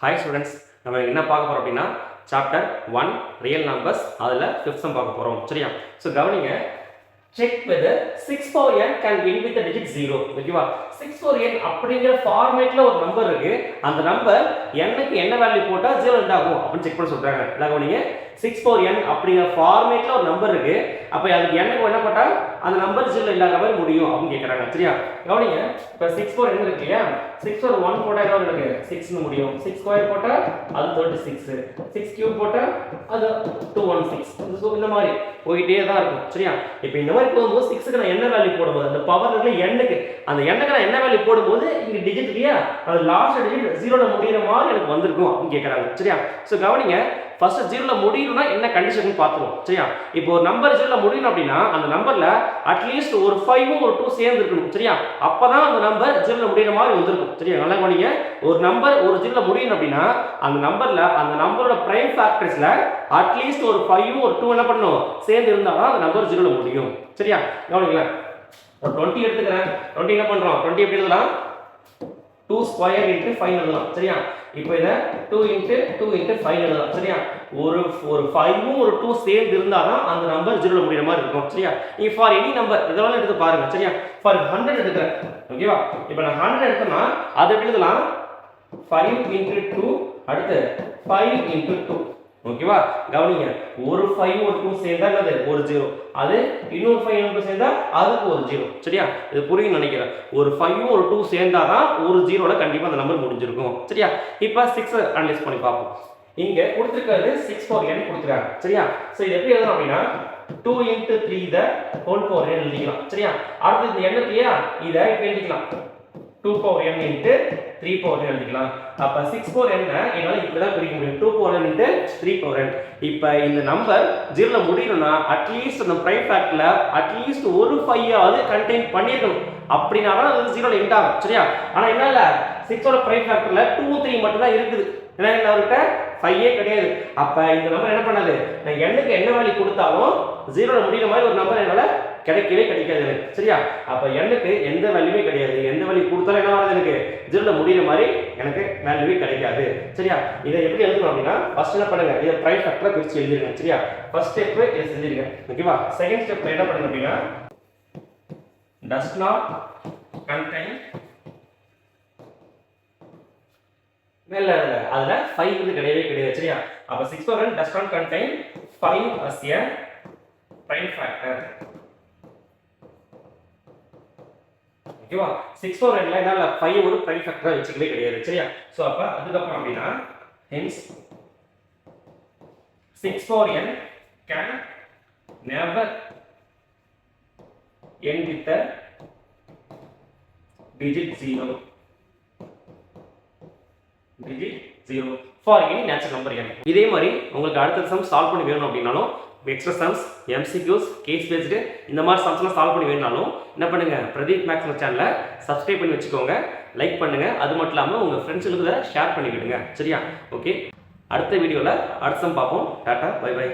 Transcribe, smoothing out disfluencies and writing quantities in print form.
Hi students, நம்ம என்ன பார்க்க போறோம் அப்படினா chapter 1 real numbers அதுல 5th sum பார்க்க போறோம். சரியா? சோ கவனிங்க. Check whether 6 power n can end with the digit 0. ஓகேவா? 6 power n அப்படிங்கிற ஃபார்மேட்ல ஒரு நம்பர் இருக்கு. அந்த நம்பர் n க்கு என்ன வேல்யூ போட்டா 0 end ஆகும் அப்படி செக் பண்ண சொல்றாங்க. இல்ல கவனிங்க. 6 power n அப்படிங்கிற ஃபார்மேட்ல ஒரு நம்பர் இருக்கு. அப்ப அதுக்கு n க்கு என்ன போட்டா அந்த நம்பர் 0 end ஆகுற மாதிரி முடியும் அப்படி கேக்குறாங்க. சரியா? கவனிங்க. இப்ப 6 power n இருக்கு இல்லையா? 6 power 1 போட்டா என்ன வருது? 6 னு முடியும். 6 ஸ்கொயர் போட்டா அது 36. 6 கியூப் போட்டா அது 216. சோ இந்த மாதிரி போயிட்டே தான் இருக்கும். சரியா? இப்போ இந்த மாதிரி போடும்போது 6 க்கு நான் என்ன வேல்யூ போடும்போது அந்த பவர் இருக்குல n க்கு அந்த n க்கு நான் என்ன வேல்யூ போடும்போது இங்க டிஜிட் இல்லையா? அது லாஸ்ட் டிஜிட் 0 ல முடியற மாதிரி எனக்கு வந்திருக்கும் அப்படி கேக்குறாங்க. சரியா? சோ கவனிங்க. ஃபர்ஸ்ட் 0 ல முடியணும்னா என்ன கண்டிஷன் பாத்துறோம். சரியா? இப்போ ஒரு நம்பர் 0 ல முடியணும் அப்படினா அந்த நம்பர்ல அட்லீஸ்ட் ஒரு 5 உம் ஒரு 2 சேர்ந்து இருக்கணும். சரியா? அப்பதான் அந்த நம்பர் 0 ல முடியற மாதிரி வந்திருக்கும். சரியா? நல்லா கவனிங்க. ஒரு நம்பர் ஒரு 0 ல முடியணும் அப்படினா அந்த நம்பரோட பிரைம் ஃபேக்டர்ஸ்ல அட்லீஸ்ட் ஒரு 5 உம் ஒரு 2 என்ன பண்ணனும் சேர்ந்து இருந்தா தான் அந்த நம்பர் 0 ல முடியும். சரியா? கவனிங்க. ஒரு 20 எடுத்துக்கறேன். 20 என்ன பண்றோம்? 20 எப்படி எழுதலாம்? 2 ஸ்கொயர் into 5 எழுதலாம். சரியா? இப்போ இத 2 into 2 into 5 எழுதலாம். சரியா? ஒரு 5 உம் ஒரு 2 சேர்ந்து இருந்தா தான் அந்த நம்பர் 0 ல முடியற மாதிரி இருக்கும். சரியா? நீ ஃபார் எனி நம்பர் இதெல்லாம் எடுத்து பாருங்க. சரியா? ஃபார் 100 எடுத்துக்கறேன். ஓகேவா? இப்போ நான் 100 எடுத்தனா அது எப்படி எழுதலாம்? 5 into 2 அடுத்து 5 into 2. ஓகேவா? கவனிங்க. ஒரு 5 ஒரு 2 சேர்ந்தா என்னது? ஒரு 0. அது இன்னொரு 5 2 சேர்ந்தா அதுக்கு ஒரு 0. சரியா? இது புரியும்னு நினைக்கிறேன். ஒரு 5 ஒரு 2 சேர்ந்தா தான் ஒரு 0 ல கண்டிப்பா அந்த நம்பர் முடிஞ்சிருக்கும். சரியா? இப்போ 6 அனலைஸ் பண்ணி பாப்போம். இங்க கொடுத்திருக்கிறது 6 power n கொடுத்திருக்காங்க. சரியா? சோ இது எப்படி எழுதணும் அப்படினா 2 into 3 the whole power n எழுதிக்கலாம். சரியா? அடுத்து இந்த n இல்லையா? இத இப்படி எழுதிக்கலாம். 2 power n into 3 power n எழுதிக்கலாம். அப்ப 6 power n என்னால இப்படி தான் பிரிக்க முடியும். 2 power n into 3 power n. இப்போ இந்த நம்பர் 0 ல முடியணும்னா அட்லீஸ்ட் அந்த பிரைம் ஃபேக்டர்ல அட்லீஸ்ட் ஒரு 5 ஆவது கண்டெய்ன் பண்ணிரணும். அப்படினா தான் அது 0 ல எண்ட் ஆகும். சரியா? ஆனா என்ன இல்ல 6 ஓட பிரைம் ஃபேக்டர்ல 2 3 மட்டும் தான் இருக்குது. ஏன்னா அவர்கிட்ட 5 கிடையாது. அப்ப இந்த நம்பர் என்ன பண்ணாது? நான் n க்கு என்ன வேல்யூ கொடுத்தாலும் 0 ல முடியற மாதிரி ஒரு நம்பர் என்னால கிடைக்கவே கிடைக்காது எனக்கு. சரியா? அப்ப n க்கு எந்த வேல்யூவே கிடையாது. எந்த வேல்யூ கொடுத்தாலும் என்ன வருது எனக்கு 0 ல முடியற மாதிரி எனக்கு வேல்யூவே கிடைக்காது. சரியா? இத எப்படி எழுதணும் அப்படினா ஃபர்ஸ்ட் என்ன பண்ணுங்க? இத பிரைம் ஃபேக்டரா பிரிச்சு எழுதிருங்க. சரியா? ஃபர்ஸ்ட் ஸ்டெப் இத செஞ்சிருங்க. ஓகேவா? செகண்ட் ஸ்டெப்ல என்ன பண்ணனும் அப்படினா does not contain இல்ல அதுல 5 வந்து கிடையவே கிடையாது. சரியா? அப்ப 6 power n does not contain 5 as a prime factor. ஓகேவா? 6 power n ல என்னால 5 ஒரு prime factor வெச்சிக்கவே கிடையாது. சரியா? சோ அப்ப அதுக்கு அப்புறம் அப்படினா hence 6 power n can never end with the digit 0. digit 0 for any natural number n. இதே மாதிரி உங்களுக்கு அடுத்த சம் சால்வ் பண்ணி வேணும் அப்படினாலும் extra sums MCQs case based இந்த மாதிரி சம்ஸ்லாம் சால்வ் பண்ணி வேணும்னாலும் என்ன பண்ணுங்க? பிரதீப் மேக்ஸ் சேனலை சப்ஸ்கிரைப் பண்ணி வச்சுக்கோங்க, லைக் பண்ணுங்க. அது மட்டும் இல்லாம உங்க ஃப்ரெண்ட்ஸ்களுக்கு இத ஷேர் பண்ணி விடுங்க. சரியா? ஓகே. அடுத்த வீடியோல அடுத்த சம் பாப்போம். டாடா பை பை.